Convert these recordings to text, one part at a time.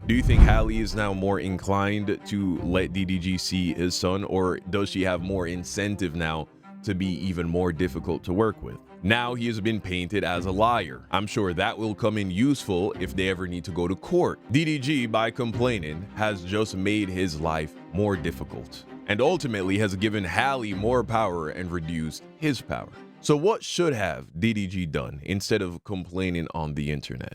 Do you think Halle is now more inclined to let DDG see his son, or does she have more incentive now to be even more difficult to work with? Now he has been painted as a liar. I'm sure that will come in useful if they ever need to go to court. DDG, by complaining, has just made his life more difficult, and ultimately has given Halle more power and reduced his power. So what should have DDG done instead of complaining on the internet?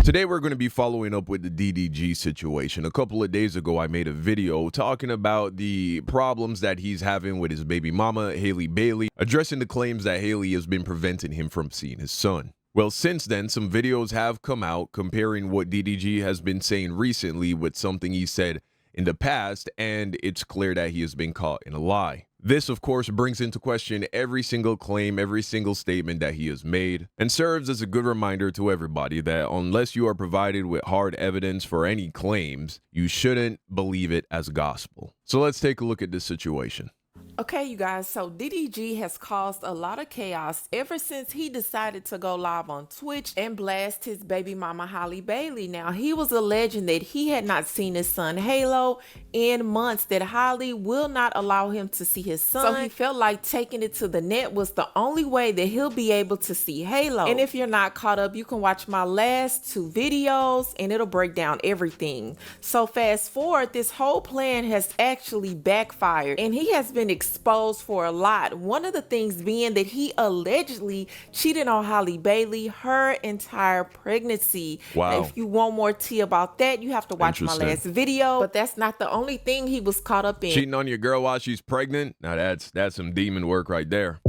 Today we're going to be following up with the DDG situation. A couple of days ago, I made a video talking about the problems that he's having with his baby mama, Halle Bailey, addressing the claims that Halle has been preventing him from seeing his son. Well, since then, some videos have come out comparing what DDG has been saying recently with something he said in the past, and it's clear that he has been caught in a lie. This, of course, brings into question every single claim, every single statement that he has made, and serves as a good reminder to everybody that unless you are provided with hard evidence for any claims, you shouldn't believe it as gospel. So let's take a look at this situation. Okay, you guys, so DDG has caused a lot of chaos ever since he decided to go live on Twitch and blast his baby mama Halle Bailey. Now, he was alleging that he had not seen his son Halo in months, that Halle will not allow him to see his son. So he felt like taking it to the net was the only way that he'll be able to see Halo. And if you're not caught up, you can watch my last 2 videos and it'll break down everything. So fast forward, this whole plan has actually backfired and he has been exposed for a lot. One of the things being that he allegedly cheated on Halle Bailey her entire pregnancy. Wow. Now, if you want more tea about that, you have to watch my last video. But that's not the only thing he was caught up in. Cheating on your girl while she's pregnant? Now that's some demon work right there.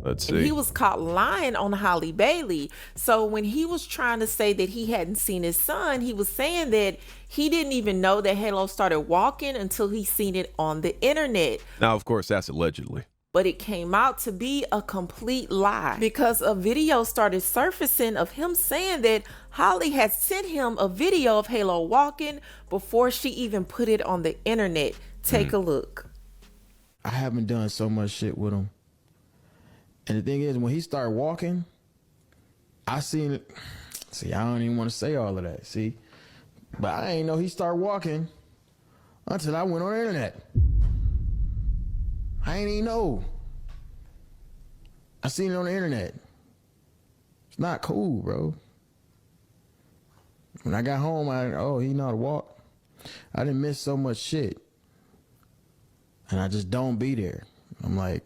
Let's see. He was caught lying on Halle Bailey. So when he was trying to say that he hadn't seen his son, he was saying that he didn't even know that Halo started walking until he seen it on the internet. Now, of course, that's allegedly. But it came out to be a complete lie because a video started surfacing of him saying that Halle had sent him a video of Halo walking before she even put it on the internet. Take a look. I haven't done so much shit with him. And the thing is, when he started walking, I seen it. See, I don't even want to say all of that, see? But I ain't know he started walking until I went on the internet. I ain't even know. I seen it on the internet. It's not cool, bro. When I got home, he know how to walk. I didn't miss so much shit. And I just don't be there. I'm like,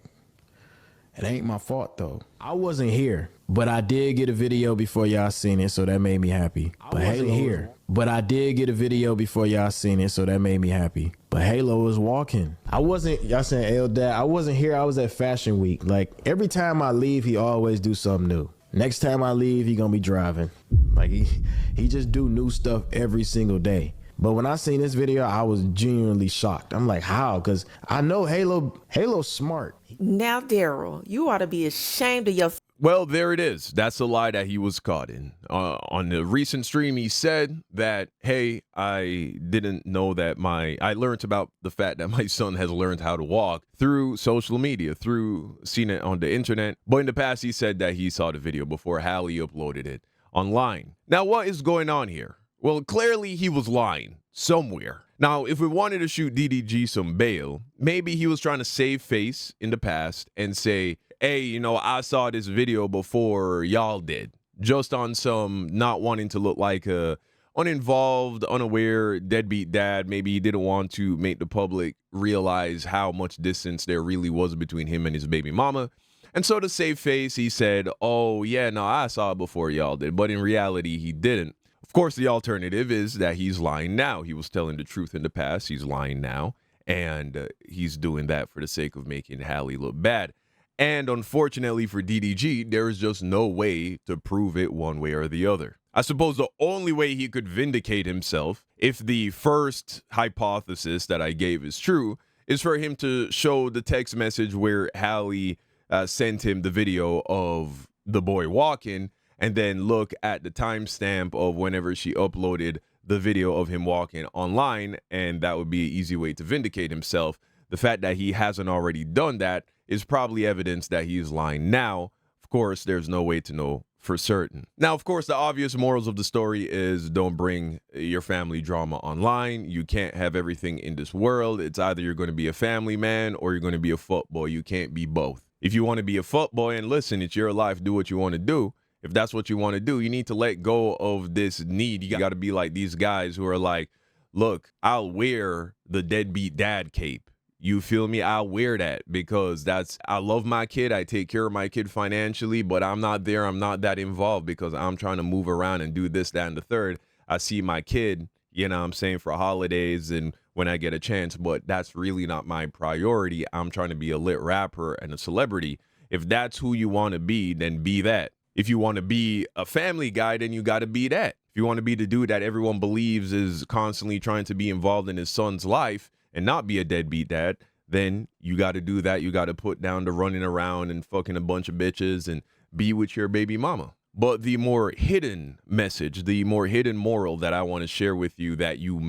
it ain't my fault though. I wasn't here, but I did get a video before y'all seen it, so that made me happy. But Halo here. But I did get a video before y'all seen it, so that made me happy. But Halo was walking. I wasn't, y'all saying, L Dad, I wasn't here. I was at Fashion Week. Like every time I leave, he always do something new. Next time I leave, he gonna be driving. Like he just do new stuff every single day. But when I seen this video, I was genuinely shocked. I'm like, how? Because I know Halo's smart. Now, Daryl, you ought to be ashamed of yourself. Well, there it is. That's the lie that he was caught in. On the recent stream, he said that, hey, I didn't know that I learned about the fact that my son has learned how to walk through social media, through seeing it on the internet. But in the past, he said that he saw the video before Halle uploaded it online. Now, what is going on here? Well, clearly he was lying somewhere. Now, if we wanted to shoot DDG some bail, maybe he was trying to save face in the past and say, hey, you know, I saw this video before y'all did, just on some not wanting to look like a uninvolved, unaware, deadbeat dad. Maybe he didn't want to make the public realize how much distance there really was between him and his baby mama. And so to save face, he said, oh, yeah, no, I saw it before y'all did. But in reality, he didn't. Of course, the alternative is that he's lying now. He was telling the truth in the past. He's lying now. And he's doing that for the sake of making Halle look bad. And unfortunately for DDG, there is just no way to prove it one way or the other. I suppose the only way he could vindicate himself, if the first hypothesis that I gave is true, is for him to show the text message where Halle sent him the video of the boy walking, and then look at the timestamp of whenever she uploaded the video of him walking online, and that would be an easy way to vindicate himself. The fact that he hasn't already done that is probably evidence that he is lying now, Of course, there's no way to know for certain. Now, of course, the obvious morals of the story is don't bring your family drama online. You can't have everything in this world. It's either you're going to be a family man or you're going to be a fuckboy. You can't be both. If you want to be a fuckboy, and listen, it's your life, do what you want to do. If that's what you want to do, you need to let go of this need. You got to be like these guys who are like, look, I'll wear the deadbeat dad cape. You feel me? I'll wear that because I love my kid. I take care of my kid financially, but I'm not there. I'm not that involved because I'm trying to move around and do this, that, and the third. I see my kid, you know what I'm saying, for holidays and when I get a chance, but that's really not my priority. I'm trying to be a lit rapper and a celebrity. If that's who you want to be, then be that. If you want to be a family guy, then you got to be that. If you want to be the dude that everyone believes is constantly trying to be involved in his son's life and not be a deadbeat dad, then you got to do that. You got to put down the running around and fucking a bunch of bitches and be with your baby mama. But the more hidden message, the more hidden moral that I want to share with you that you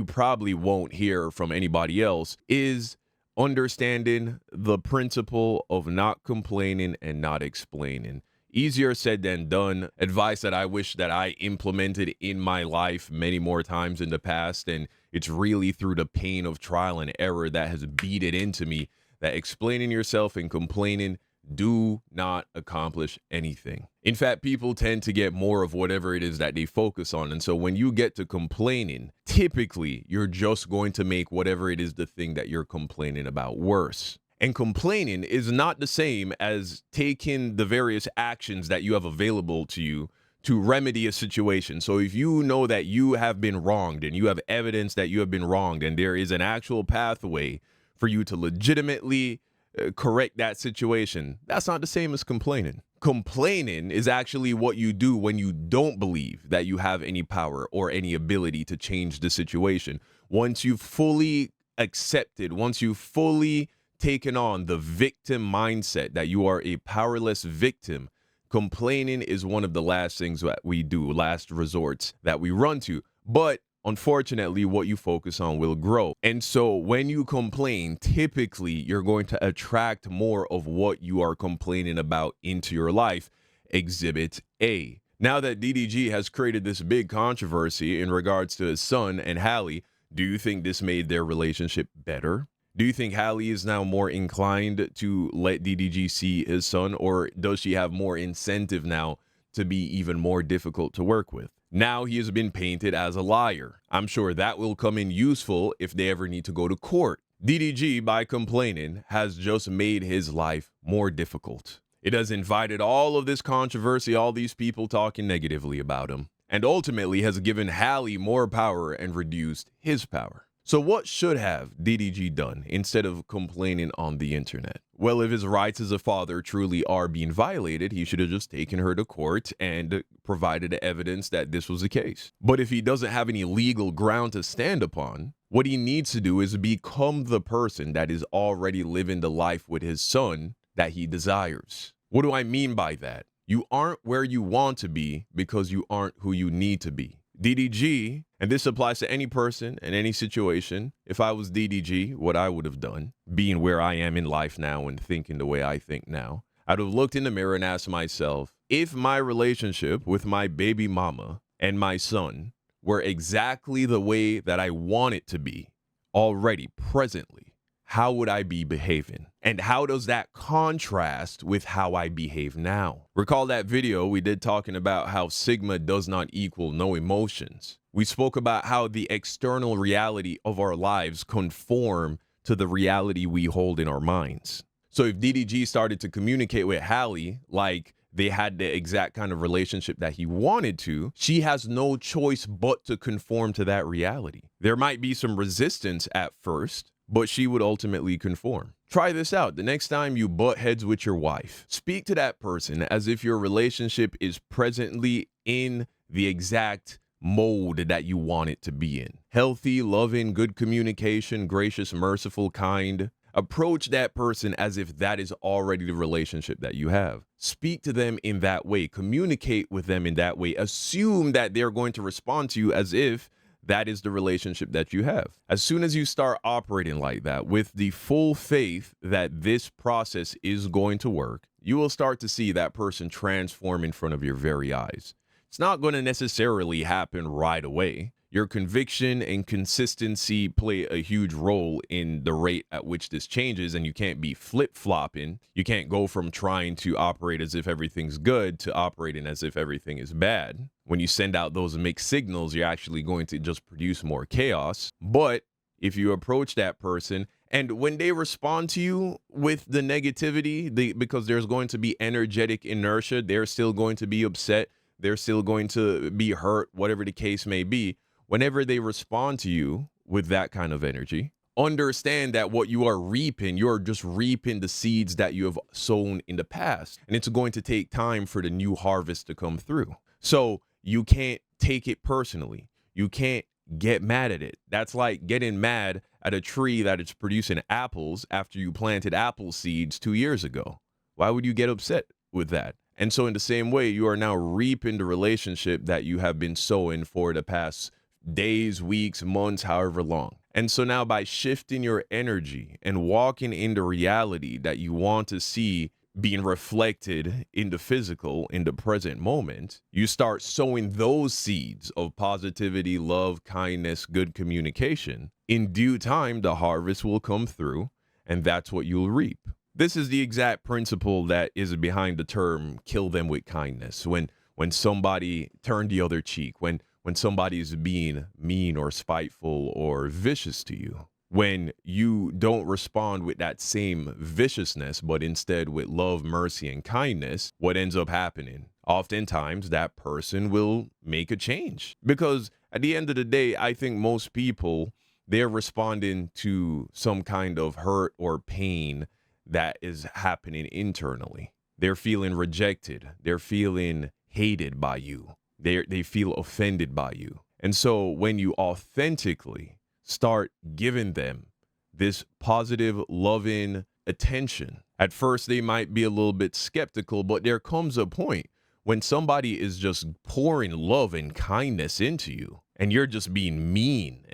probably won't hear from anybody else is understanding the principle of not complaining and not explaining. Easier said than done. Advice that I wish that I implemented in my life many more times in the past. And it's really through the pain of trial and error that has beat it into me that explaining yourself and complaining do not accomplish anything. In fact, people tend to get more of whatever it is that they focus on. And so when you get to complaining, typically you're just going to make whatever it is the thing that you're complaining about worse. And complaining is not the same as taking the various actions that you have available to you to remedy a situation. So if you know that you have been wronged and you have evidence that you have been wronged and there is an actual pathway for you to legitimately correct that situation, that's not the same as complaining. Complaining is actually what you do when you don't believe that you have any power or any ability to change the situation. Once you've fully accepted, once you've fully taken on the victim mindset that you are a powerless victim, complaining is one of the last things that we do, last resorts that we run to. But unfortunately, what you focus on will grow. And so when you complain, typically you're going to attract more of what you are complaining about into your life. Exhibit A. Now that DDG has created this big controversy in regards to his son and Halle, do you think this made their relationship better? Do you think Halle is now more inclined to let DDG see his son, or does she have more incentive now to be even more difficult to work with? Now he has been painted as a liar. I'm sure that will come in useful if they ever need to go to court. DDG, by complaining, has just made his life more difficult. It has invited all of this controversy, all these people talking negatively about him, and ultimately has given Halle more power and reduced his power. So what should have DDG done instead of complaining on the internet? Well, if his rights as a father truly are being violated, he should have just taken her to court and provided evidence that this was the case. But if he doesn't have any legal ground to stand upon, what he needs to do is become the person that is already living the life with his son that he desires. What do I mean by that? You aren't where you want to be because you aren't who you need to be. DDG, and this applies to any person in any situation, if I was DDG, what I would have done, being where I am in life now and thinking the way I think now, I'd have looked in the mirror and asked myself, if my relationship with my baby mama and my son were exactly the way that I want it to be already, presently, how would I be behaving? And how does that contrast with how I behave now? Recall that video we did talking about how sigma does not equal no emotions. We spoke about how the external reality of our lives conform to the reality we hold in our minds. So if DDG started to communicate with Halle like they had the exact kind of relationship that he wanted to, she has no choice but to conform to that reality. There might be some resistance at first, but she would ultimately conform. Try this out. The next time you butt heads with your wife, speak to that person as if your relationship is presently in the exact mode that you want it to be in. Healthy, loving, good communication, gracious, merciful, kind. Approach that person as if that is already the relationship that you have. Speak to them in that way. Communicate with them in that way. Assume that they're going to respond to you as if that is the relationship that you have. As soon as you start operating like that with the full faith that this process is going to work, you will start to see that person transform in front of your very eyes. It's not going to necessarily happen right away. Your conviction and consistency play a huge role in the rate at which this changes, and you can't be flip-flopping. You can't go from trying to operate as if everything's good to operating as if everything is bad. When you send out those mixed signals, you're actually going to just produce more chaos. But if you approach that person, and when they respond to you with the negativity, because there's going to be energetic inertia, they're still going to be upset, they're still going to be hurt, whatever the case may be. Whenever they respond to you with that kind of energy, understand that what you are reaping, you're just reaping the seeds that you have sown in the past. And it's going to take time for the new harvest to come through. So you can't take it personally. You can't get mad at it. That's like getting mad at a tree that is producing apples after you planted apple seeds 2 years ago. Why would you get upset with that? And so in the same way, you are now reaping the relationship that you have been sowing for the past days, weeks, months, however long. And so now by shifting your energy and walking in the reality that you want to see being reflected in the physical, in the present moment, you start sowing those seeds of positivity, love, kindness, good communication. In due time, the harvest will come through, and that's what you'll reap. This is the exact principle that is behind the term kill them with kindness. When somebody turned the other cheek, when somebody is being mean or spiteful or vicious to you, when you don't respond with that same viciousness, but instead with love, mercy, and kindness, what ends up happening? Oftentimes, that person will make a change. Because at the end of the day, I think most people, they're responding to some kind of hurt or pain that is happening internally. They're feeling rejected. They're feeling hated by you. They feel offended by you. And so when you authentically start giving them this positive, loving attention, at first they might be a little bit skeptical, but there comes a point when somebody is just pouring love and kindness into you, and you're just being mean,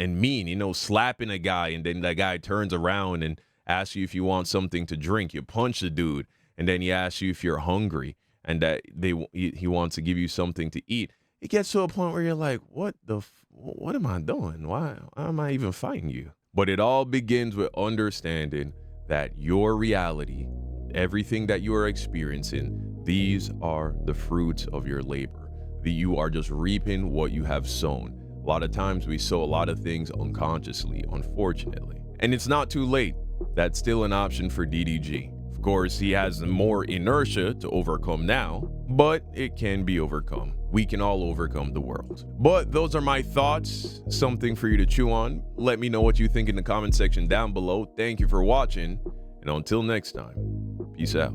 slapping a guy, and then that guy turns around and asks you if you want something to drink. You punch the dude, and then he asks you if you're hungry, and that he wants to give you something to eat. It gets to a point where you're like, what am I doing? Why am I even fighting you? But it all begins with understanding that your reality, everything that you are experiencing, these are the fruits of your labor. That you are just reaping what you have sown. A lot of times we sow a lot of things unconsciously, unfortunately. And it's not too late. That's still an option for DDG. Of course, he has more inertia to overcome now, but it can be overcome. We can all overcome the world. But those are my thoughts, something for you to chew on. Let me know what you think in the comment section down below. Thank you for watching, and until next time, peace out.